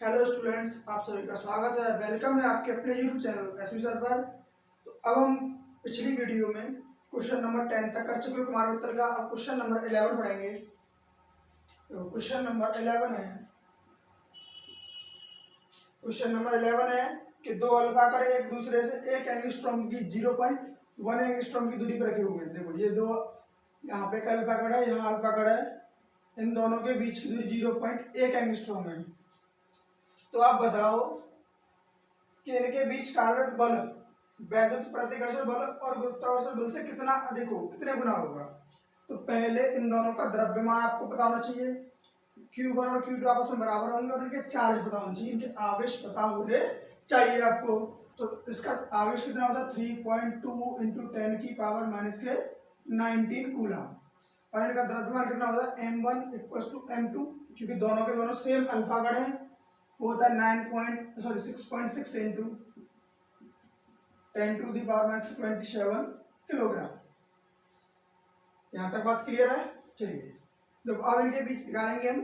Hello students, आप सभी का स्वागत है। वेलकम है आपके अपने यूट्यूब चैनल एसवी सर पर। तो अब हम पिछली वीडियो में क्वेश्चन नंबर 10 तक कर चुके हैं कुमार उत्तर का। अब क्वेश्चन नंबर 11 पढ़ेंगे। तो क्वेश्चन नंबर 11 है कि दो अल्फा कण एक दूसरे से 1 एंगस्ट्रॉम की 0.1 एंगस्ट्रॉम की दूरी पर रखे हुए हैं। देखो ये दो, यहाँ पे एक अल्फा कण है, यहाँ अल्फा कण है, इन दोनों के बीच की दूरी 0.1 एंगस्ट्रॉम है। तो आप बताओ कि इनके बीच कार्यरत बल वैद्युत प्रतिकर्षण बल और गुरुत्वाकर्षण बल से कितना अधिक हो, कितने गुना होगा। तो पहले इन दोनों का द्रव्यमान आपको पता होना चाहिए। Q1 और Q2 आपस में बराबर होंगे और इनके चार्ज पता होने चाहिए, इनके आवेश पता होने चाहिए आपको। तो इसका आवेश कितना होता है 3.2 इंटू 10 की पावर माइनस के 19 कूलम। और इनका द्रव्यमान कितना होता है m1 इक्वल टू m2, क्योंकि दोनों के दोनों सेम अल्फा कण है। वो होता है 6.6 into 10 to the power minus 27 kilogram. यहाँ तक बात क्लियर है। चलिए देखो, अब इनके बीच निकालेंगे हम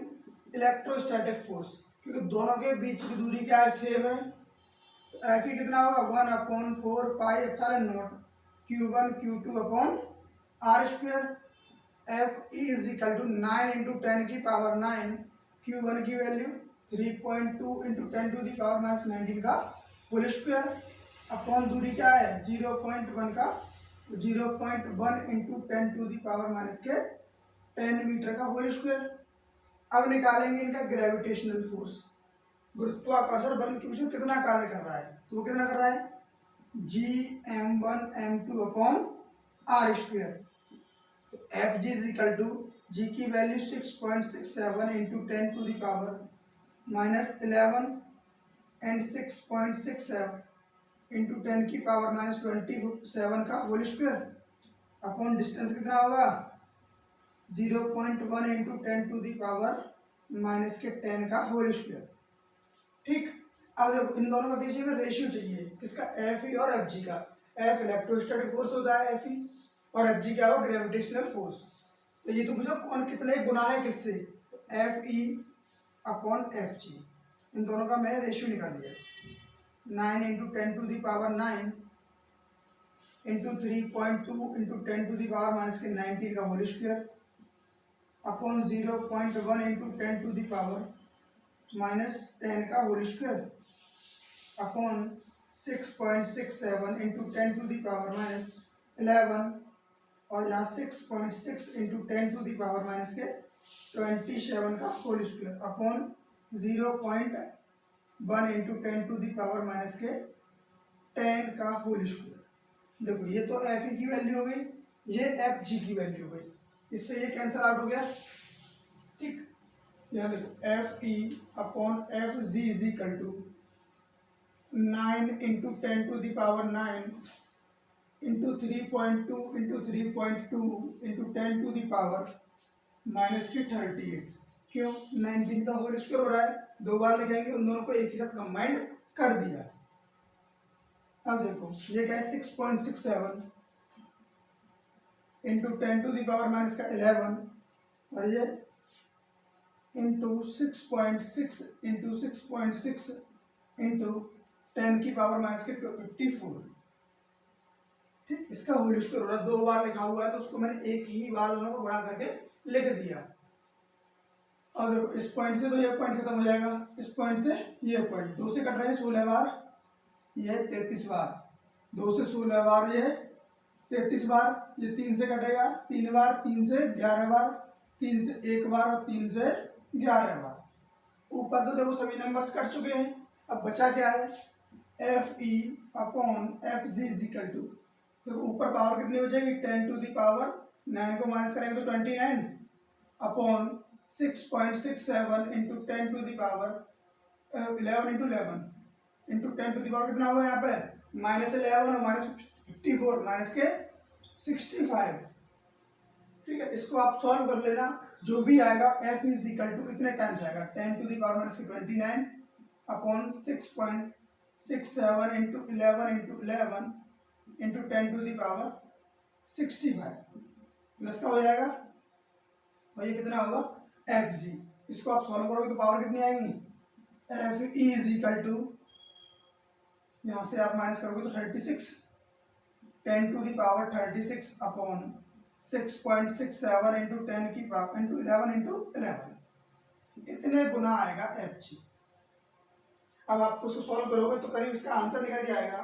इलेक्ट्रोस्टैटिक फोर्स, क्योंकि दोनों के बीच की दूरी क्या है, सेम है। तो एफ ई कितना होगा 1/4 pi epsilon naught Q1 Q2 upon R square. F E is equal to 9 into 10 की पावर 9, Q1 की value 3.2 into 10 to the power minus 19 का होल स्क्वायर अपॉन दूरी क्या है 0.1 का 0.1 into 10 to the power minus के 10 मीटर का whole square. अब निकालेंगे इनका ग्रेविटेशनल फोर्स, गुरुत्वाकर्षण बल के बीच में कितना कार्य कर रहा है। तो वो कितना कर रहा है Gm1 m2 upon R square. F G is equal to G की value 6.67 into 10 to the power minus 11 and 6.67 into 10 की पावर माइनस 27 का होल स्क्वायर अपॉन डिस्टेंस कितना होगा 0.1 into 10 to the power minus के 10 का होल स्क्वायर। ठीक, अब देखो इन दोनों का बीच में रेशियो चाहिए, किसका, एफ ई और एफ जी का। एफ इलेक्ट्रोस्टैटिक फोर्स होता है एफ ई, और एफ जी क्या हो, ग्रेविटेशनल फोर्स। तो ये तो पूछो कौन कितने गुना है किससे, F E upon F G, इन दोनों का मैंने रेशियो निकाल दिया। 9 into 10 to the power 9 into 3.2 into 10 to the power minus के 19 का whole square upon 0.1 into 10 to the power minus 10 का whole square upon 6.67 into 10 to the power minus 11 और यहाँ 6.6 into 10 to the power minus के 27 का whole square upon 0.1 into 10 to the power minus के 10 का whole square. देखो ये तो एफ ई की वैल्यू हो गई, ये एफ जी की वैल्यू हो गई, इससे ये कैंसिल आउट हो गया। ठीक, यहाँ देखो F E upon F G is equal to 9 into 10 to the power 9 into 3.2 into 3.2 into 10 to the power minus की 38। क्यों, 19 का होल स्क्वायर हो रहा है, दो बार लिखेंगे, उन दोनों को एक ही साथ कंबाइंड कर दिया। अब देखो ये क्या है 6.67 into 10 to the power minus का 11 और ये इंटू 6.6 इंटू 6.6 इंटू 10 की पावर माइनस के 54। ठीक, इसका होल स्क्वायर हो रहा है, दो बार लिखा हुआ है तो उसको मैंने एक ही बार दोनों को बढ़ा करके लिख दिया। अब देखो इस पॉइंट से तो ये पॉइंट खत्म हो जाएगा, इस पॉइंट से ये पॉइंट, दो से कट रहे हैं 16 बार, ये 33 बार, 2 से 16 बार, ये 33 बार, ये 3 से कटेगा 3 बार, 3 से 11 बार, 3 से 1 बार और 3 से 11 बार। ऊपर तो देखो सभी नंबर्स कट चुके हैं, अब बचा क्या है F E upon F G is equal to, देखो ऊपर पावर कितनी हो जाएगी 10 टू दी पावर 9 को माइनस करेंगे तो 29 upon 6.67 into 10 to the power 11 into 11 into 10 to the power कितना होगा यहाँ पे माइनस 11 और माइनस 54 माइनस के 65। ठीक है, इसको आप सॉल्व कर लेना, जो भी आएगा एफ इज इक्वल टू इतने टाइम्स आएगा 10 टू दी पावर माइनस के 29 upon 6.67 into 11 into 11 into 10 to the power 65 plus का हो जाएगा और ये कितना होगा एफ जी। इसको आप सॉल्व करोगे तो पावर कितनी आएगी F E is equal to, यहाँ से आप माइनस करोगे तो 36, 10 to the power 36 upon 6.67 into 10 की पावर इंटू 11 इंटू 11, इतने गुना आएगा एफ जी। अब आप उसको सॉल्व करोगे तो करीब इसका आंसर निकल के आएगा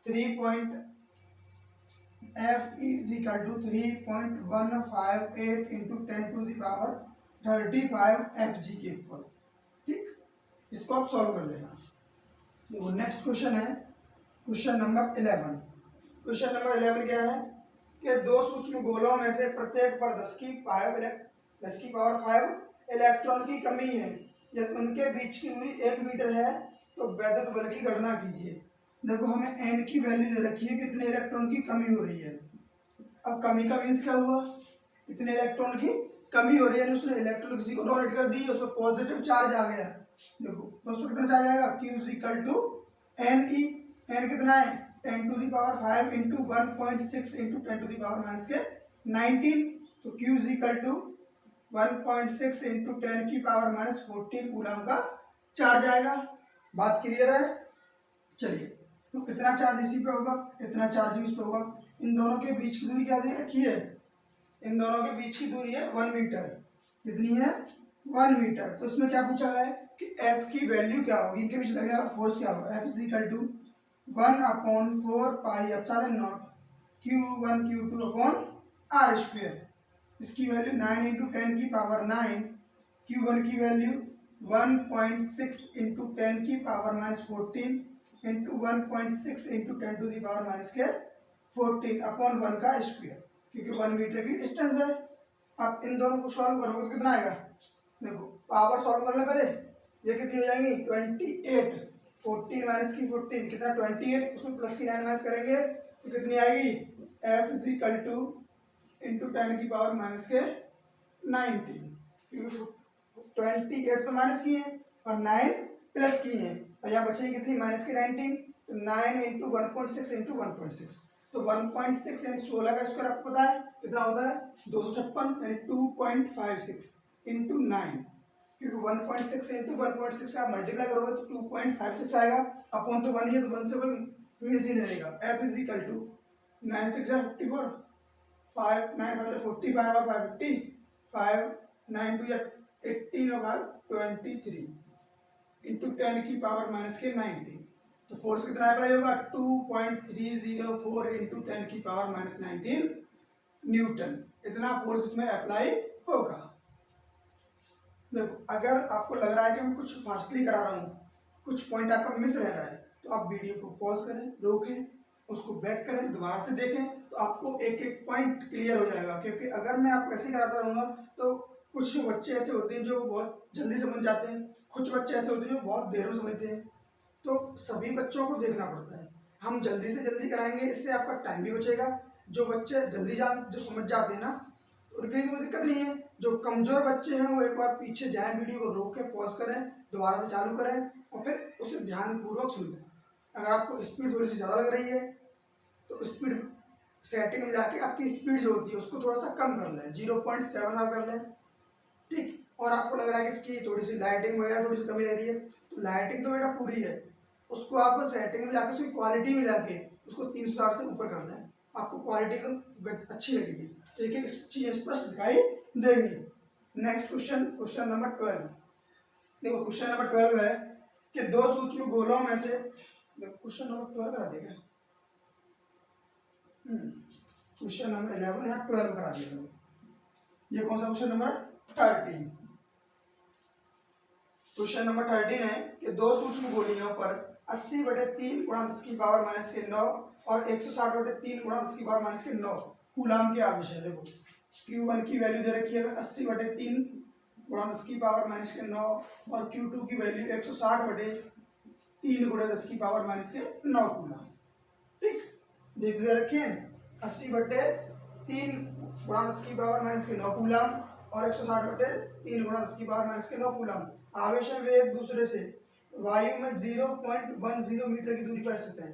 3.f=3.158 into 10 to the power 35 F G के ऊपर। ठीक, इसको आप सॉल्व कर लेना। देखो नेक्स्ट क्वेश्चन है क्वेश्चन नंबर 11। क्वेश्चन नंबर 11 क्या है कि दो सूक्ष्म गोलों में से प्रत्येक पर 10 की पावर 5 इलेक्ट्रॉन की कमी है, जब उनके बीच की दूरी 1 मीटर है तो वैद्युत बल की गणना कीजिए। देखो हमें n की वैल्यू दे रखी है, कितने इलेक्ट्रॉन की कमी हो रही है। अब कमी का मीन्स क्या हुआ, इतने इलेक्ट्रॉन की कमी हो रही है, उसने इलेक्ट्रॉन किसी को डोनेट कर दी, उसमें पॉजिटिव चार्ज आ गया। देखो तो उसमें कितना चार्ज आएगा, Q is equal to Ne, n कितना है 10 to the power 5 into 1.6 into 10 to the power minus के 19, तो Q is equal to 1.6 into 10 की पावर माइनस 14 कूलम का चार्ज आएगा। बात क्लियर है। चलिए तो कितना चार्ज इसी पे होगा, इतना चार्ज इस पे होगा। इन दोनों के बीच की दूरी क्या दे रखी है, इन दोनों के बीच की दूरी है 1 मीटर। कितनी है 1 मीटर। तो इसमें क्या पूछा है कि F की वैल्यू क्या होगी, इनके बीच लगने वाला फोर्स क्या होगा। F is equal to 1/4 pi epsilon naught Q1 Q2 upon R square. इसकी वैल्यू 9 इंटू 10 की पावर 9, Q1 की वैल्यू 1.6 इंटू 10 की power minus 14 into 1.6 into 10 to the power minus के 14 अपॉन 1 का स्क्वायर, क्योंकि 1 मीटर की डिस्टेंस है। अब इन दोनों को सॉल्व करोगे तो कितना आएगा, देखो पावर सॉल्व करने पहले ये कितनी हो जाएंगी 28, 14 माइनस की 14 कितना 28, उसमें प्लस की 9 माइनस करेंगे तो कितनी आएगी F is equal two into 10 की पावर माइनस के 19, क्योंकि 28 तो माइनस की है और 9 प्लस की है, और यहाँ बचेगी कितनी माइनस की 19, तो 9 इंटू 1.6 इंटू 1.6, तो 1.6 यानी 16 का स्क्वायर आपको पता है कितना होता है 256, यानी 2.56 इंटू 9, क्योंकि 1.6 इंटू 1.6 का मल्टीप्लाई करोगे तो 2.56 आएगा। अपॉन तो 1 ही है तो 1 से कोई मिस ही नहीं रहेगा। F इज इक्वल टू 9 6 54, 5 9 45 और 550, 5 9 2 18 और 5 23 इंटू 10 की पावर माइनस के 19, तो फोर्स कितना अप्लाई होगा 2.304 इंटू 10 की पावर माइनस 19 न्यूटन, इतना फोर्स इसमें अप्लाई होगा। देखो अगर आपको लग रहा है कि मैं कुछ फास्टली करा रहा हूँ, कुछ पॉइंट आपका मिस रह रहा है, तो आप वीडियो को पॉज करें, रोकें, उसको बैक करें, दोबारा से देखें, तो आपको एक एक पॉइंट क्लियर हो जाएगा। क्योंकि अगर मैं आपको ऐसे कराता रहूँगा तो कुछ बच्चे ऐसे होते हैं जो बहुत जल्दी समझ जाते हैं, कुछ बच्चे ऐसे होते हैं जो बहुत देर में समझते हैं, तो सभी बच्चों को देखना पड़ता है। हम जल्दी से जल्दी कराएंगे, इससे आपका टाइम भी बचेगा। जो बच्चे जल्दी जो समझ जाते हैं ना, उनके लिए कोई दिक्कत नहीं है। जो कमज़ोर बच्चे हैं वो एक बार पीछे जाएं, वीडियो को रोक के पॉज करें, दोबारा से चालू करें और फिर उसे ध्यानपूर्वक सुन लें। अगर आपको स्पीड थोड़ी सी ज़्यादा लग रही है तो स्पीड सेटिंग में जाके आपकी स्पीड जो होती है उसको थोड़ा सा कम कर लें, 0.7 कर लें। ठीक, और आपको लग रहा है कि इसकी थोड़ी सी लाइटिंग वगैरह थोड़ी सी कमी रह रही है, तो लाइटिंग तो बेटा पूरी है, उसको आप सेटिंग में जाके उसकी क्वालिटी में जाके उसको 360 से ऊपर कर लें, आपको क्वालिटी एकदम अच्छी लगेगी, एक एक चीज़ स्पष्ट दिखाई देगी। Next question, question number 12। देखो क्वेश्चन नंबर 12 है कि दो सूक्ष्म गोलों में से, क्वेश्चन नंबर 12 करा देगा, क्वेश्चन नंबर 11 यहाँ 12 करा दिया। ये कौन सा क्वेश्चन नंबर 13, क्वेश्चन नंबर 13 है कि दो सूक्ष्म गोलियों पर 80/3 गुणा 10 की पावर माइनस के 9 और 160/3 गुणा 10 की पावर माइनस के 9 कूलाम के आवेश है। देखो Q1 की वैल्यू दे रखी है 80/3 गुणा 10 की पावर माइनस के 9 और Q2 की वैल्यू 160/3 गुणा 10 की पावर माइनस के 9 कूलाम। ठीक, दे रखी है 80/3 गुणा 10 की पावर माइनस के 9 कूलाम और 160/3 गुणा 10 की पावर माइनस के 9 कूलाम। आवेश है वे एक दूसरे से वायु में 0.10 मीटर की दूरी पर स्थित हैं।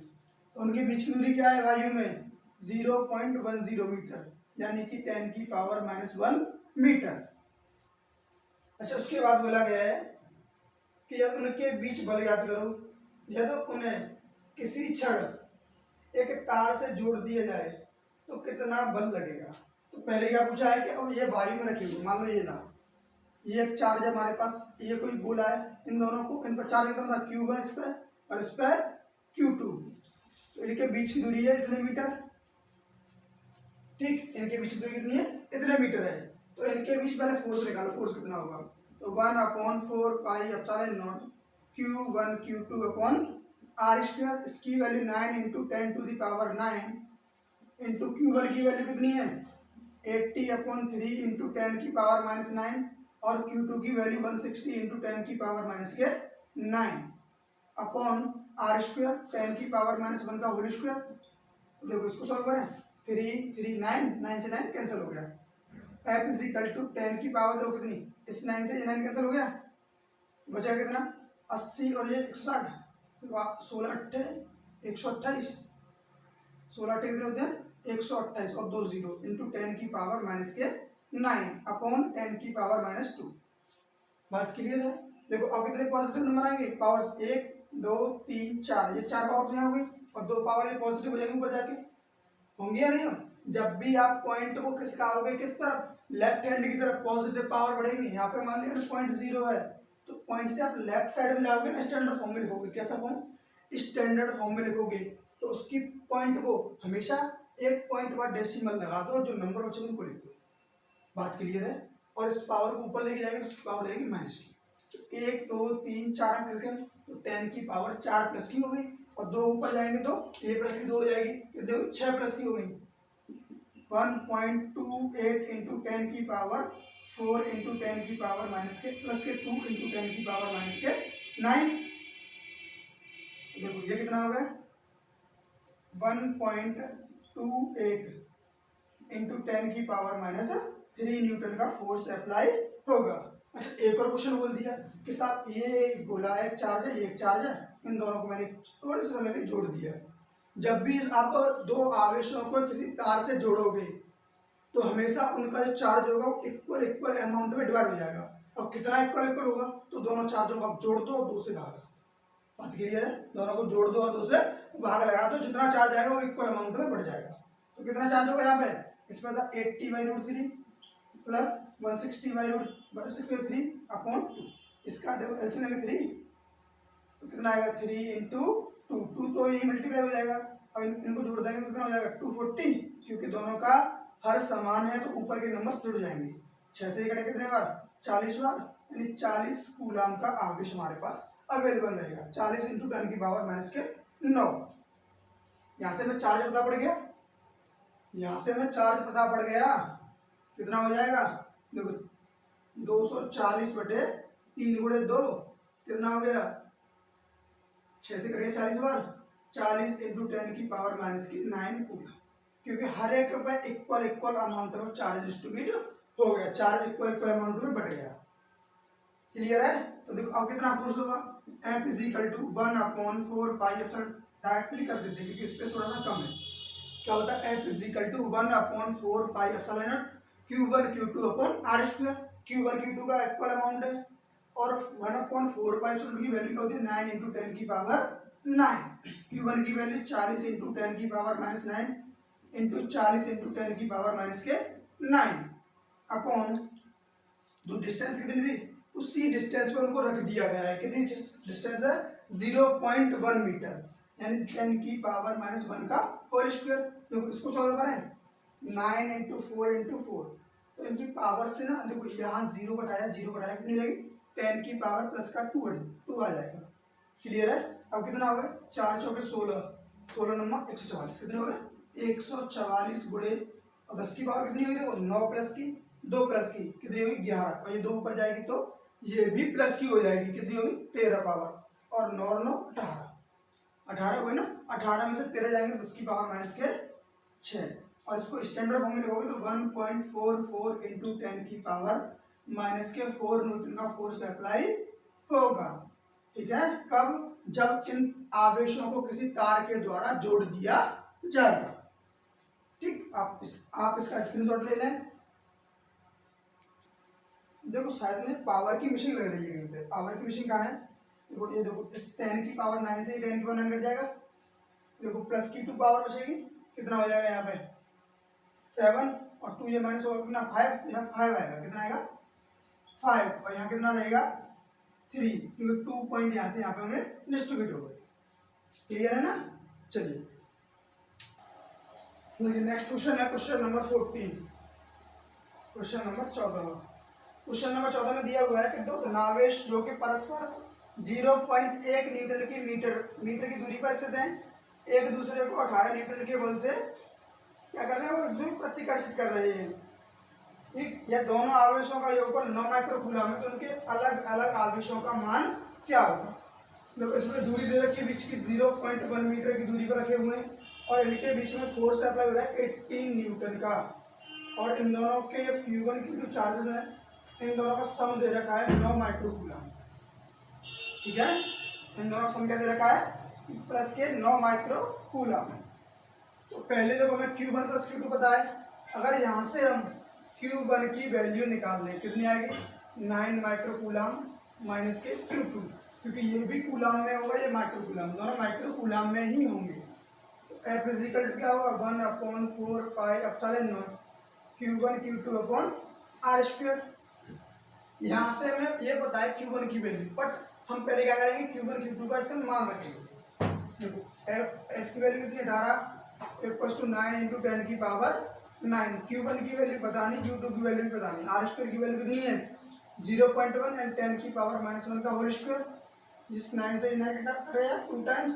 तो उनके बीच की दूरी क्या है वायु में 0.10 मीटर, यानी कि 10 की पावर माइनस 1 मीटर। अच्छा, उसके बाद बोला गया है कि यदि उनके बीच बल याद करो, यदि उन्हें किसी क्षण एक तार से जोड़ दिया जाए तो कितना बल लगेगा। तो पहले क्या पूछा है कि अब ये वायु में रखी हुई, मान लो ये ना, ये एक चार्ज है हमारे पास, ये कोई गोला है, इन दोनों को, इन पर चार्ज कितना था Q1 इस पर और इस पर Q2, तो इनके बीच की दूरी है इतने मीटर, ठीक, इनके बीच की दूरी कितनी है, इतने मीटर है। तो इनके बीच पहले फोर्स निकालो, फोर्स कितना होगा, तो 1/4 pi epsilon naught Q1 Q2 upon R square, इसकी वैल्यू 9 इंटू 10⁹ इंटू Q1 की वैल्यू कितनी है 80/3 इंटू 10⁻⁹ और Q2 की value 160 into 10⁻⁹ upon R square 10⁻⁻1 का होल स्क्वायर। देखो इसको सॉल्व करें, 3 3 9, 9 से 9 कैंसिल हो गया, F इज इक्वल टू 10 की पावर देखो कितनी, इस 9 से ये 9 कैंसिल हो गया, बचा कितना 80 और ये 160, 16 8 128, 16 8 कितने होते हैं 128 और 2 0 इंटू 10⁻⁹ अपॉन 10⁻⁻2। बात क्लियर है। देखो अब कितने पॉजिटिव नंबर आएंगे, पावर 1 2 3 4, ये 4 पावर तो यहाँ हो गई और 2 पावर ये पॉजिटिव हो जाएंगे ऊपर जाके, होंगे या नहीं हो। जब भी आप पॉइंट को किस का आओगे, किस तरफ, लेफ्ट हैंड की तरफ पॉजिटिव पावर बढ़ेगी। यहाँ पे मान लिया पॉइंट 0 है तो पॉइंट से आप लेफ्ट साइड में जाओगे ना, स्टैंडर्ड फॉर्म में लिखोगे, कैसा फॉर्म, स्टैंडर्ड फॉर्म में लिखोगे, तो उसकी पॉइंट को हमेशा एक पॉइंट बाद डेसिमल लगा दो, जो नंबर बचे उनको लिख दो। बात क्लियर है। और इस पावर को ऊपर लेके जाएंगे तो उसकी पावर रहेगी माइनस की, तो 1 2 3 4 करके तो 10 की पावर 4 प्लस की हो गई, और 2 ऊपर जाएंगे तो a प्लस की 2 हो जाएगी, तो 6 प्लस की हो गई, 1.28 इंटू 10 की पावर 4 इंटू 10 की पावर माइनस के प्लस के 2 इंटू 10 की पावर माइनस के 9। देखो ये कितना हो गया 1.28 इंटू 10 की पावर माइनस 3 न्यूटन का फोर्स अप्लाई होगा। अच्छा एक और क्वेश्चन बोल दिया कि साहब ये गोला है, एक चार्ज है, एक चार्ज है, इन दोनों को मैंने थोड़े से समय में जोड़ दिया। जब भी आप दो आवेशों को किसी तार से जोड़ोगे तो हमेशा उनका जो चार्ज होगा वो इक्वल अमाउंट में डिवाइड हो जाएगा। अब कितना इक्वल होगा, तो दोनों चार्जों को आप जोड़ दो और 2 से भाग, बात क्लियर है, दोनों को जोड़ दो और 2 से भाग लगा दो, जितना चार्ज आएगा वो इक्वल अमाउंट में बढ़ जाएगा। तो कितना चार्ज होगा यहाँ पे, इसमें था 80/√3 प्लस 160/√3 अपॉन 2, इसका देखो एलसीएम में 3, तो कितना आएगा 3 इंटू 2 तो ये मल्टीप्लाई हो जाएगा। अब इनको जोड़ देंगे तो कितना हो जाएगा 240, क्योंकि दोनों का हर समान है तो ऊपर के नंबर्स जुड़ जाएंगे। 6 से कटे कितने बार 40 बार, यानी 40 कूलम का आवेश हमारे पास अवेलेबल रहेगा। 40 इंटू 10 की पावर माइनस के 9। यहाँ से हमें चार्ज पता पड़ गया, यहाँ से हमें चार्ज पता पड़ गया, कितना हो जाएगा देखो 240/3 गुणे 2 कितना हो गया 6 से कटेगा 40 बार, 40 इंटू 10 की पावर माइनस की 9 कूलम, क्योंकि हर एक पे इक्वल अमाउंट में चार्ज डिस्ट्रीब्यूट हो गया, चार्ज इक्वल अमाउंट में बढ़ गया। क्लियर है। तो देखो अब कितना फोर्स होगा, F is equal to 1/4 pi epsilon, directly कर देते हैं क्योंकि स्पेस थोड़ा सा कम है। क्या होता है F is equal to 1/4 pi epsilon naught Q1 Q2 upon R square. Q1 Q2 का इक्वल अमाउंट है और 1/4 पाई एप्सिलॉन की वैल्यू क्या होती है 9 इंटू 10 की पावर 9। Q1 की वैल्यू 40 इंटू 10 की पावर माइनस 9 इंटू 40 इंटू 10 की पावर माइनस के 9 अपॉन जो डिस्टेंस कितनी थी उसी डिस्टेंस पे उनको रख दिया गया है। कितनी डिस्टेंस है 0.1 मीटर, यानी 10 की पावर माइनस 1 का होल स्क्वायर। देखो इसको सॉल्व करें 9 इंटू 4 इंटू 4, तो इनकी पावर से ना देखो यहाँ 0 घटाया कितनी जाएगी 10 की पावर प्लस का 2 आ जाएगा। क्लियर है। अब कितना हो गया 4 चौके 16, 16 नंबर 144, कितने हो गए 144 गुणे और 10 की पावर कितनी होगी देखो 9 प्लस की 2 प्लस की कितनी होगी 11, और ये 2 ऊपर जाएगी तो ये भी प्लस की हो जाएगी, कितनी होगी 13 पावर और 9 9 18 हुए ना, 18 में से 13 जाएंगे 10 की पावर माइनस के 6, और इसको स्टैंडर्ड फॉर्म में लिखोगे तो 1.44 इंटू 10 की पावर माइनस के 4 न्यूटन का फोर्स अप्लाई होगा। ठीक है, कब, जब इन आवेशों को किसी तार के द्वारा जोड़ दिया जाएगा। ठीक, आप इसका स्क्रीनशॉट ले लें। देखो शायद में पावर की मशीन लग रही है कहीं पे, पावर की मशीन कहाँ है, देखो ये देखो इस 10 की पावर 9 से 10 की पावर 9 कट जाएगा, देखो प्लस की 2 पावर बचेगी, कितना हो जाएगा यहाँ पे 7 और 2 ये माइनस होगा कितना 5, यहाँ 5 आएगा, कितना आएगा 5 और यहाँ कितना रहेगा 3, क्योंकि 2 पॉइंट यहाँ से यहाँ पे हमें डिस्ट्रीब्यूट हो गए। क्लियर है ना। चलिए नेक्स्ट क्वेश्चन है question number 14, question number 14। Question number 14 में दिया हुआ है कि दो धनावेश जो कि परस्पर 0.1 न्यूटन की मीटर की दूरी पर स्थित हैं, एक दूसरे को 18 न्यूटन के बल से क्या कर रहे हैं, वो एकजुट प्रतिकर्षित कर रहे हैं। ठीक, यह दोनों आवेशों का योगफल 9 माइक्रो कूलम है, तो उनके अलग अलग आवेशों का मान क्या होगा। देखो इसमें दूरी दे रखी है बीच की 0.1 मीटर की दूरी पर रखे हुए हैं और इनके बीच में फोर्स अप्लाई हो रहा है 18 न्यूटन का, और इन दोनों के Q1 Q2 चार्जेस हैं, इन दोनों का सम दे रखा है 9 माइक्रो कूलम। ठीक है, इन दोनों का सम क्या दे रखा है, प्लस के 9 माइक्रो कूलम। तो पहले जब हमें Q1 प्लस Q2 पता है, अगर यहाँ से हम Q1 की वैल्यू निकाल लें कितनी आएगी 9 माइक्रो कूलम माइनस के Q2, क्योंकि ये भी कूलम में होगा, ये माइक्रो कूलम, दोनों माइक्रो कूलम में ही होंगे। तो F इजिकल टू क्या होगा 1/4 pi epsilon naught Q1 Q2 upon R square. यहाँ से हमें ये पता है Q1 की वैल्यू, बट हम पहले क्या करेंगे Q1 Q2 का इसका मान रखेंगे। देखो F की वैल्यू कितनी 18 इक्वल्स टू 9 इंटू 10 की पावर 9। Q1 की वैल्यू पता नहीं, Q2 की वैल्यू पता नहीं, R स्क्वायर की वैल्यू कितनी है 0.1 एंड 10 की पावर -1 का होल स्क्वायर, जिस 9 से 9 कटेगा 2 टाइम्स,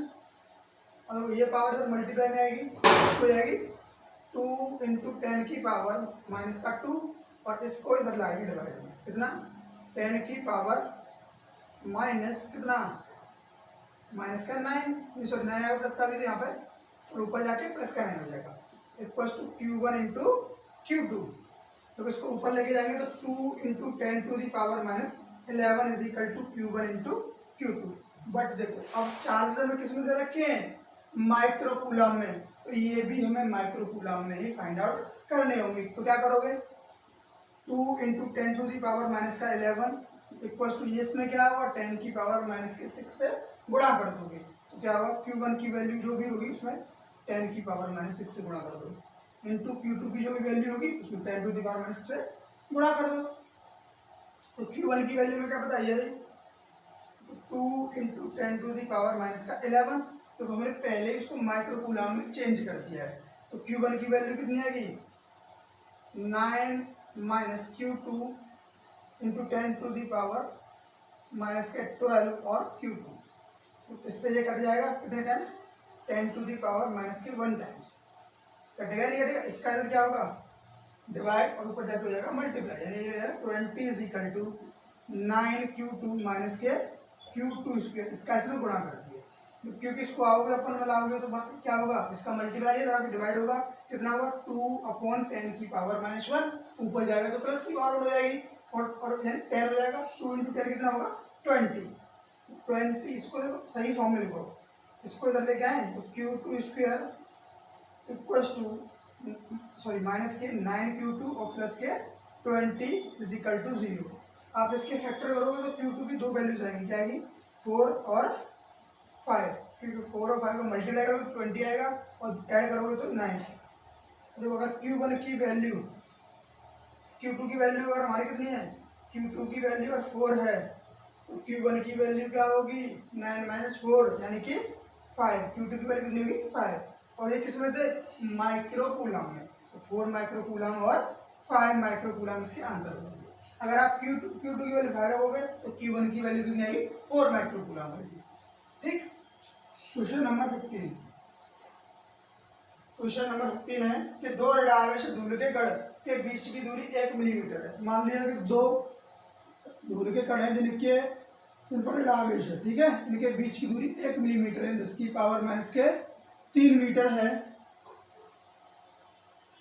और ये पावर जब मल्टीप्लाई में आएगी तो जाएगी 2 इंटू 10 की पावर -2 और इसको इधर लाएगी डिवाइड में, कितना 10 की पावर माइनस कितना माइनस का 9 सॉरी 9 आएगा प्लस का भी, यहाँ पे और ऊपर जाके प्लस का 9 हो जाएगा equals to Q1 into Q2। तो इसको ऊपर लेके जाएंगे तो 2 into 10 to the power -11 is equal to Q1 into Q2। But देखो अब चार्जेस हमें किस में दे रखे हैं माइक्रो कूलम में, तो ये भी हमें माइक्रो कूलम में ही फाइंड आउट करने होंगे। तो क्या करोगे 2 into 10 to the power -11 equals to ये इसमें क्या होगा 10 की पावर -6 से गुणा कर दोगे, तो क्या होगा Q1 की वैल्यू जो भी होगी उसमें 10 की पावर -6 से गुणा कर दो, इंटू Q2 की जो भी वैल्यू होगी उसमें 10 टू दी पावर -6 से गुणा कर दो। तो Q1 की वैल्यू में क्या पता ये 2 इंटू 10 टू दी पावर -11, तो हमने पहले इसको माइक्रो कूलम में चेंज कर दिया है। तो Q1 की वैल्यू कितनी आएगी 9 minus Q2 into 10 to the power -12 और Q2, तो इससे ये कट जाएगा कितने time 10 to the power -1 times, कटेगा नहीं कटेगा, इसका आंसर क्या होगा डिवाइड और ऊपर जाके हो जाएगा मल्टीप्लाई, यानी ये 20 is equal to 9Q2 minus के Q2 स्क्वायर, इसका इसमें गुणा कर दिए, क्योंकि इसको आओगे अपन में लाओगे तो क्या होगा इसका मल्टीप्लाई है डिवाइड होगा, कितना होगा 2/10 की पावर -1, ऊपर जाएगा तो प्लस की पावर हो जाएगी और 10 हो जाएगा, 2 इंटू 10 कितना होगा 20। इसको देखो सही फॉर्म में लिखो, इसको इधर लेके आए तो Q2 square equals to sorry minus के 9Q2 और प्लस के 20 इज इक्वल टू 0। आप इसके फैक्टर करोगे तो Q2 की दो वैल्यूज आएंगी, क्या आएगी 4 और 5, क्योंकि 4 और 5 को मल्टीप्लाई करोगे तो 20 आएगा और ऐड करोगे तो 9 आएगा। देखो अगर Q1 की वैल्यू Q2 की वैल्यू अगर हमारी कितनी है Q2 की वैल्यू अगर 4 है तो Q1 की वैल्यू क्या होगी 9 माइनस 4 यानी कि 5, Q2 की वैल्यू कितनी होगी 5, और ये किस में थे माइक्रो कूलम में, तो 4 माइक्रो कूलम और 5 माइक्रो कूलम इसके आंसर होंगे। अगर आप Q2 की वैल्यू 5 रखोगे तो Q1 की वैल्यू कितनी आएगी 4 माइक्रो कूलम आएगी। ठीक, क्वेश्चन नंबर 15। क्वेश्चन नंबर 15 है कि दो आवेश धूल के कण के बीच की दूरी 1 मिलीमीटर है। मान लिया कि दो धूल के कण हैं जिनके इन पर आवेश है, ठीक है, इनके बीच की दूरी 1 मिलीमीटर है, 10 की पावर -3 मीटर है,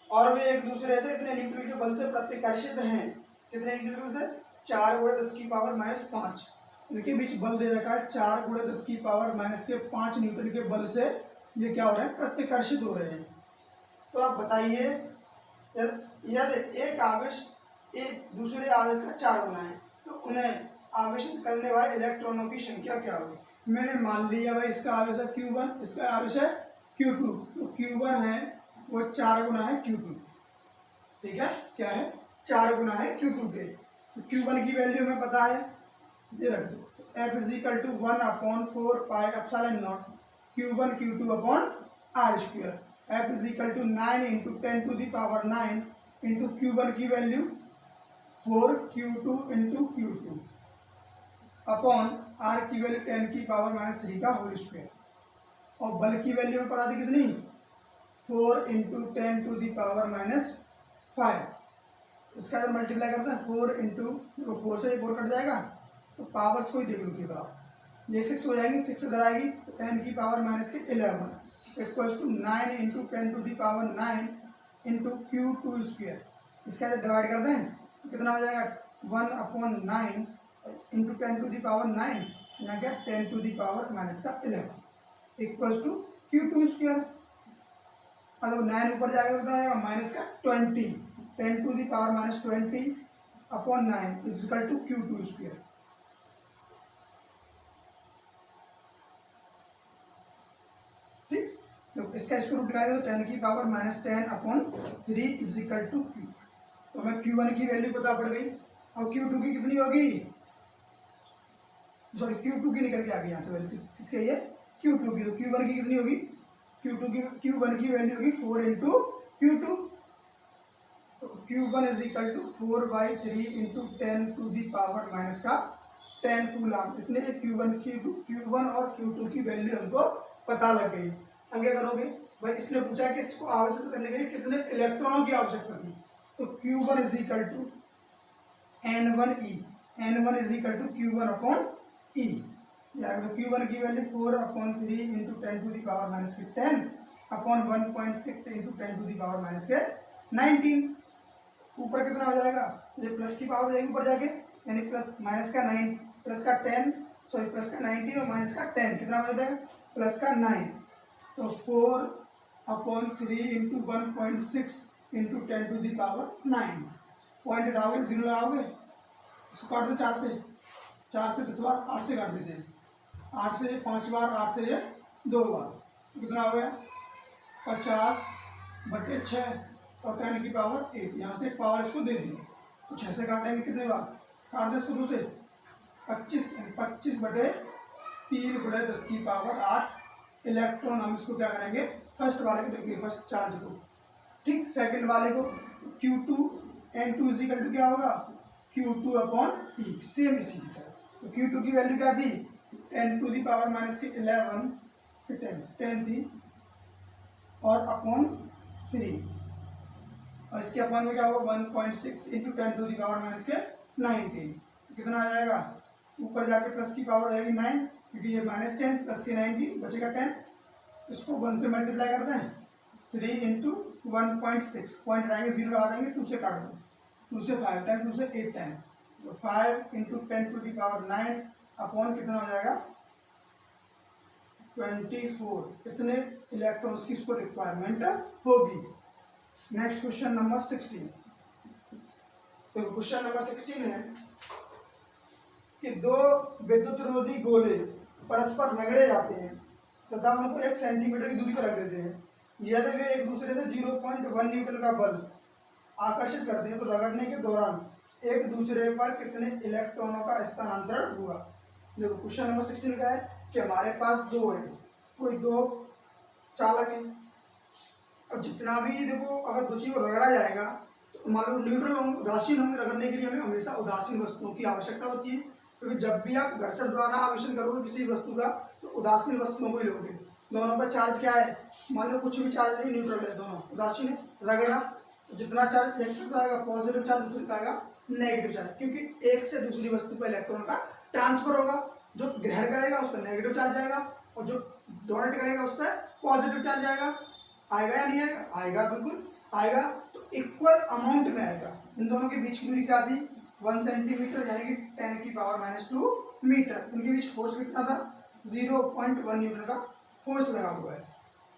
और वे एक दूसरे से इतने न्यूटन के बल से प्रतिकर्षित हैं, कितने न्यूटन से 4 × 10 की पावर -5, इनके बीच बल दे रखा है 4 × 10 की पावर -5 न्यूटन के बल से ये क्या हो रहे हैं प्रतिकर्षित हो रहे हैं। तो आप बताइए यदि एक आवेश एक दूसरे आवेश का 4 गुना है तो उन्हें आवेशित करने वाले इलेक्ट्रॉनों की संख्या क्या होगी। मैंने मान लिया भाई इसका आवेश है Q1, इसका आवेश है Q2, तो Q1 है वो 4 गुना है Q2, ठीक है, क्या है 4 गुना है Q2 के। तो Q1 की वैल्यू हमें पता है, ये रख दो, F = 1/4 pi epsilon naught Q1 Q2 upon R square. F = 9 × 10⁹ into Q1 की value 4 Q2 × Q2 upon R की वैल्यू 10⁻³ का होल स्क्वायर। और बल की वैल्यू में पता थी कितनी, 4 × 10⁻⁵। इसका जब मल्टीप्लाई करते हैं 4 × 4 से 4 कट जाएगा, तो पावर्स को ही देख लो कि बराबर ये 6 हो जाएंगी, 6 इधर आएगी तो 10⁻⁻11 equals to 9 × 10⁹ into Q2 square. इसका जब डिवाइड करते हैं तो कितना हो जाएगा 1/9 इंटू 10⁹, यहाँ क्या 10⁻⁻11 इक्वल्स टू Q2 स्क्वायर। अगर 9 ऊपर जाएगा तो कितना आएगा माइनस का 20, 10⁻⁻20 upon 9 equal to Q2 square. ठीक, तो इसका स्क्वायर रूट निकालेंगे तो 10⁻⁻10 अपॉन 3 इक्वल टू Q। तो हमें Q1 की वैल्यू पता पड़ गई। अब Q2 की कितनी होगी, सॉरी Q2 की निकल के आ गई यहाँ से वैल्यू, किसके ये Q2 की। तो Q1 की कितनी होगी, Q1 की वैल्यू होगी 4 × Q2। तो Q1 = 4/3 × 10⁻⁻10 कूलम। इतने Q1 और Q2 की वैल्यू हमको पता लग गई। अब क्या करोगे भाई, इसने पूछा कि इसको आवेशित करने के लिए कितने इलेक्ट्रॉनों की आवश्यकता थी। तो Q1 = N1e, N1 = Q1/E। तो Q1 की वैल्यू 4/3 × 10⁻⁻10 अपॉन 1.6 × 10⁻⁻19। ऊपर कितना हो जाएगा, ये प्लस की पावर जाएगी ऊपर जाके, यानी प्लस माइनस का 9 प्लस का 10 सॉरी प्लस का 19 और माइनस का 10 कितना हो जाएगा प्लस का 9। तो 4/3 × 1.6 × 10⁻9। पॉइंट हटाओगे, 0 लगाओगे, इसको काट दो 4 से 10 बार, 8 से काट देते हैं, 8 से 5 बार, 8 से 2 बार, कितना हो गया 50/6 और 10⁸। यहाँ से पावर इसको दे दी, तो 6 से काटेंगे कितने बार, काट दे इसको 2 से 25, 25/3 × 10⁸ इलेक्ट्रॉन हम इसको क्या करेंगे, फर्स्ट वाले को देखेंगे, फर्स्ट चार्ज को, ठीक। सेकंड वाले को Q2 N2 = क्या होगा Q2/E, सेम इसी की तरह। तो Q2 की वैल्यू क्या थी 10⁻⁻11 10 थी और अपॉन 3, और इसके अपॉन में क्या होगा 1.6 × 10⁻⁻19। कितना आ जाएगा, ऊपर जाके प्लस की पावर आएगी 9, क्योंकि ये -10 प्लस के 19 बचेगा 10, इसको 1 से मल्टीप्लाई करते हैं 3 × 1.6, पॉइंट आएंगे 0 लगा देंगे, 2 से काट दो, 2 से 5 टाइम, 2 से 8 टाइम, तो 5 × 10⁹ अपॉन कितना हो जाएगा 24। इतने इलेक्ट्रॉन्स की इसको रिक्वायरमेंट होगी। Next question number 16। तो क्वेश्चन नंबर 16 है कि 2 विद्युत रोधी गोले परस्पर रगड़े जाते हैं तथा उनको 1 सेंटीमीटर की दूरी पर रख देते हैं। यदि वे एक दूसरे से 0.1 न्यूटन का बल आकर्षित करते हैं तो रगड़ने के दौरान एक दूसरे पर कितने इलेक्ट्रॉनों का स्थानांतरण हुआ। देखो क्वेश्चन नंबर 16 का है कि हमारे पास 2 है, कोई 2 चालक है। अब जितना भी देखो अगर दो चीज को रगड़ा जाएगा तो मान लो न्यूट्रल होंगे, उदासीन होंगे, रगड़ने के लिए हमें हमेशा उदासीन वस्तुओं की आवश्यकता होती है, क्योंकि जब भी आप घर्षण द्वारा आवेशन करोगे किसी वस्तु का तो उदासीन वस्तुओं को ही लोगे। दोनों पर चार्ज क्या है, मान लो कुछ भी चार्ज नहीं, न्यूट्रल है, दोनों उदासीन है, रगड़ा तो जितना चार्ज इलेक्ट्रिक का आएगा पॉजिटिव चार्ज, दूसरे का आएगा नेगेटिव चार्ज, क्योंकि एक से दूसरी वस्तु पर इलेक्ट्रॉन का ट्रांसफर होगा। जो ग्रहण करेगा उस पर नेगेटिव चार्ज जाएगा और जो डोनेट करेगा उस पर पॉजिटिव चार्ज जाएगा। आएगा या नहीं आएगा, आएगा, बिल्कुल आएगा। तो इक्वल अमाउंट में आएगा। इन दोनों के बीच की दूरी क्या थी 1 सेंटीमीटर, यानी कि 10⁻⁻2 मीटर। इनके बीच फोर्स कितना था 0.1 न्यूटन का फोर्स लगा हुआ है।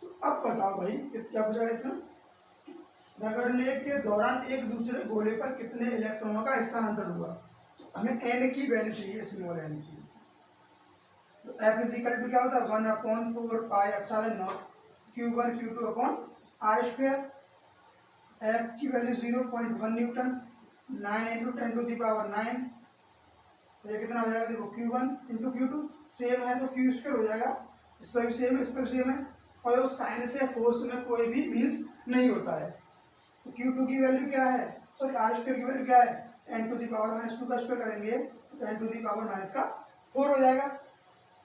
तो अब बताओ भाई क्या पूछा गया इसमें, रगड़ने के दौरान एक दूसरे गोले पर कितने इलेक्ट्रॉनों का स्थानांतरण हुआ। तो हमें एन की वैल्यू चाहिए, स्मॉल एन की। तो एफ इज इक्वल टू क्या होता है 1/4 pi epsilon naught Q1 Q2 upon R square. F की value 0.1 newton, 9 into 10 to the power 9। तो ये कितना हो जाएगा, देखो Q1 इंटू Q2 सेम है तो Q स्क्वायर हो जाएगा, इस पर भी सेम है, इस पर भी सेम है, और साइन से फोर्स में कोई भी मीन्स नहीं होता है। तो Q2 की वैल्यू क्या है, सॉरी आर स्क्वायर की वैल्यू क्या है, 10 टू दी पावर -2 का स्क्वायर करेंगे तो 10 टू दी पावर -4 हो जाएगा।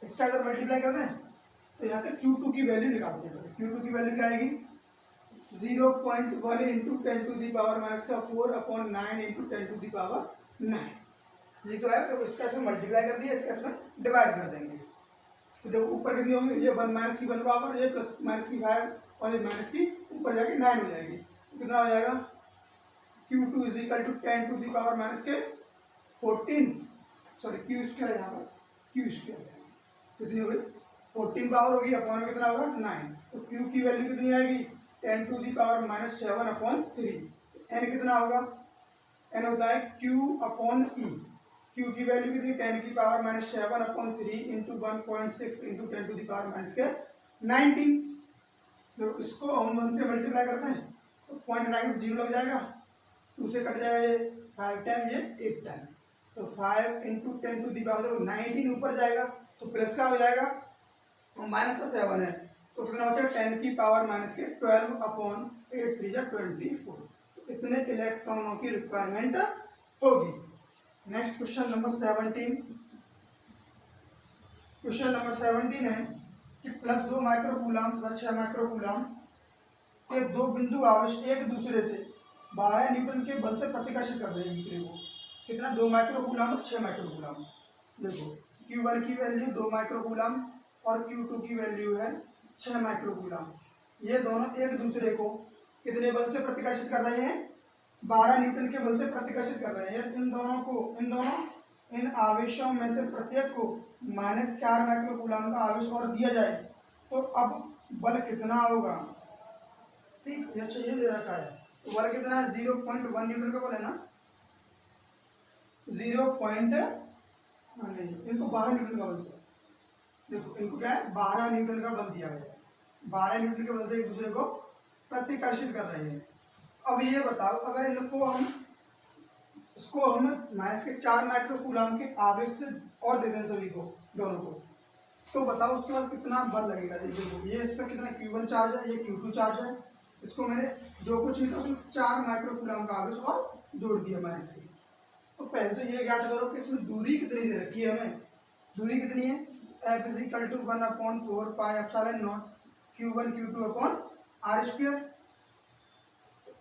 इसका अगर मल्टीप्लाई कर दें तो यहाँ से Q2 की वैल्यू निकालते हैं। Q2 की वैल्यू क्या आएगी, 0.1 into 10 to the power -4 upon 9 into 10 to the power 9। ये तो है, तो इसका इसमें मल्टीप्लाई कर दिया, इसका इसमें डिवाइड कर देंगे। तो देखो ऊपर कितनी होगी, ये 1 माइनस की 1 पावर, ये प्लस माइनस की 5 और ये माइनस की ऊपर जाके 9 हो जाएगी। तो कितना हो जाएगा, Q2 is equal to 10 to the power -14, sorry Q square है यहाँ पर, Q स्क्वायर कितनी होगी 14 पावर होगी, अपॉन में कितना होगा 9। तो Q की वैल्यू कितनी आएगी 10 to the power -7 upon 3। N कितना होगा, N होता है Q अपॉन E। Q की वैल्यू कितनी 10 की power -7 upon 3 into 1.6 into 10 to the power -19। तो इसको हम 1 से मल्टीप्लाई करते हैं तो पॉइंट हटाएंगे तो 0 लग जाएगा, 2 से कट जाएगा, ये 5 टाइम, ये 8 टाइम। तो 5 इंटू 10 टू दी पावर 19 ऊपर जाएगा तो प्लस का हो जाएगा और माइनस का 7 है तो कितना बचेगा 10 की पावर -12 अपॉन 8 3 24। तो इतने इलेक्ट्रॉनों की रिक्वायरमेंट होगी। Next question number 17। Question number 17 है कि +2 माइक्रोकूलम 6 माइक्रोकूलम के दो बिंदु आवेश एक दूसरे से 12 न्यूटन के बल से प्रतिकर्षित कर रहे हैं दूसरे को। कितना, 2 माइक्रोकूलम और 6 माइक्रोकूलम। देखो Q1 की वैल्यू 2 माइक्रोकूलम और Q2 की वैल्यू है 6 माइक्रोकूलम। ये दोनों एक दूसरे को कितने बल से प्रतिकर्षित कर रहे हैं, 12 न्यूटन के बल से प्रतिकर्षित कर रहे हैं। इन आवेशों में से प्रत्येक को -4 माइक्रोकूलम का आवेश और दिया जाए तो अब बल कितना होगा। ठीक, अच्छा ये दे रखा है, तो बल कितना है 0.1 न्यूटन का बल है ना, 12 न्यूटन का बल से, देखो इनको क्या है 12 न्यूटन का बल दिया गया है, 12 न्यूटन के बल से एक दूसरे को प्रतिकर्षित कर रहे हैं। अब ये बताओ अगर इसको हम -4 माइक्रोकूलम के आवेश से और दे दें सभी को, दोनों को, तो बताओ उसके बाद कितना बल लगेगा। देखो ये इस पर कितना Q1 चार्ज है, ये Q2 चार्ज है, इसको मैंने जो कुछ भी था उसमें 4 माइक्रोकूलम का आवेश और जोड़ दिया माइनस के। तो पहले तो ये ज्ञात करो कि इसमें दूरी कितनी दे रखी है, हमें दूरी कितनी है, F is equal to 1/4 pi epsilon naught Q1 Q2 upon R square.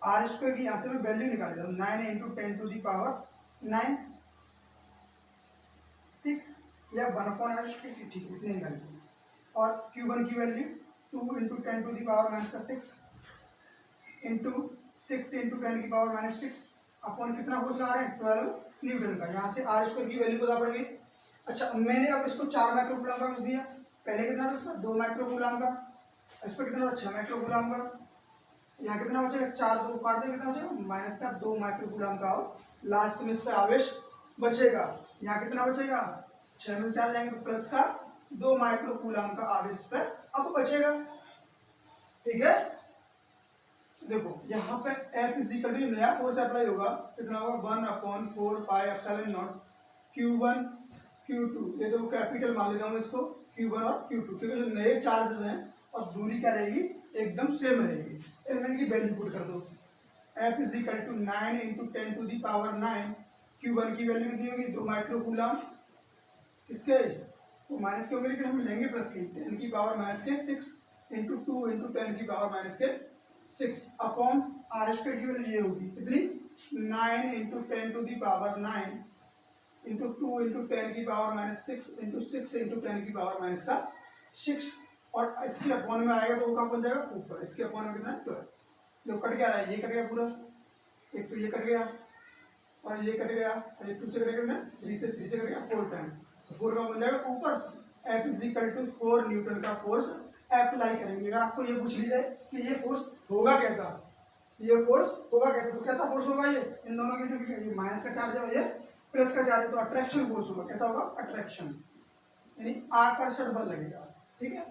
R square की यहाँ से मैं वैल्यू निकाल रहा हूँ 9 इंटू 10 टू दी पावर 9, ठीक, या 1/r स्क्वायर की, ठीक इतने निकाली। और Q1 की value 2 into 10 to the power -6 into 6 into 10 की पावर -6 अपॉन कितना फोर्स लगा रहे हैं 12 न्यूटन का। यहाँ से आर स्क्वायर की वैल्यू पता पड़ गई। अच्छा मैंने अब इसको 4 माइक्रोकूलम का दिया, पहले कितना था इसका 2 माइक्रोकूलम का, इस पर कितना था 6 माइक्रोकूलम का। यहाँ कितना बचेगा 4 2 काट दें, कितना बचेगा -2 माइक्रोकूलम का, और लास्ट में इस पर आवेश बचेगा। यहाँ कितना बचेगा 6 में से 4 जाएंगे तो प्लस का 2 माइक्रोकूलम का आवेश पे अब बचेगा। ठीक है, देखो यहाँ पे F इज इक्वल टू नया फोर्स अप्लाई होगा, कितना होगा 1/4 pi epsilon naught Q1 Q2, ये तो कैपिटल मान लेता हूँ इसको Q1 और Q2, क्योंकि जो नए चार्जेस हैं और दूरी क्या रहेगी एकदम सेम रहेगी। इनमें की वैल्यू पुट कर दो, F is equal to 9 into 10 to the power 9। Q1 की वैल्यू कितनी होगी 2 माइक्रोकूलम, किसके तो माइनस के होंगे लेकिन हम लेंगे प्लस की, 10 की पावर -6 इंटू 2 इंटू 10 की पावर -6 अपॉन आर स्क्वायर की वैल्यू ये होगी कितनी 9 into 10 to the power 9 into 2 into 10 की पावर -6 इंटू 6 इंटू 10 की पावर -6, और इसके अपॉन में आएगा तो वो कहाँ बन जाएगा ऊपर, इसके अपॉन में कितना 12, जो कट गया है ये कट गया पूरा, एक तो ये कट गया और ये कट गया और ये 2 से कट गया 3 से कट गया 4 टाइम, 4 का बन जाएगा ऊपर। F is equal to 4 newton का फोर्स अप्लाई करेंगे। अगर आपको ये पूछ ली जाए कि ये फोर्स होगा कैसा, ये फोर्स होगा कैसा, तो कैसा फोर्स होगा, ये इन दोनों के जो ये माइनस का चार्ज है और ये प्लस का चार्ज है तो अट्रैक्शन फोर्स होगा, कैसा होगा, अट्रैक्शन, यानी आकर्षण बल लगेगा। ठीक है,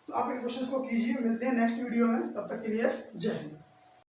तो आप इन क्वेश्चंस को कीजिए, मिलते हैं नेक्स्ट वीडियो में, तब तक के लिए जय हिंद।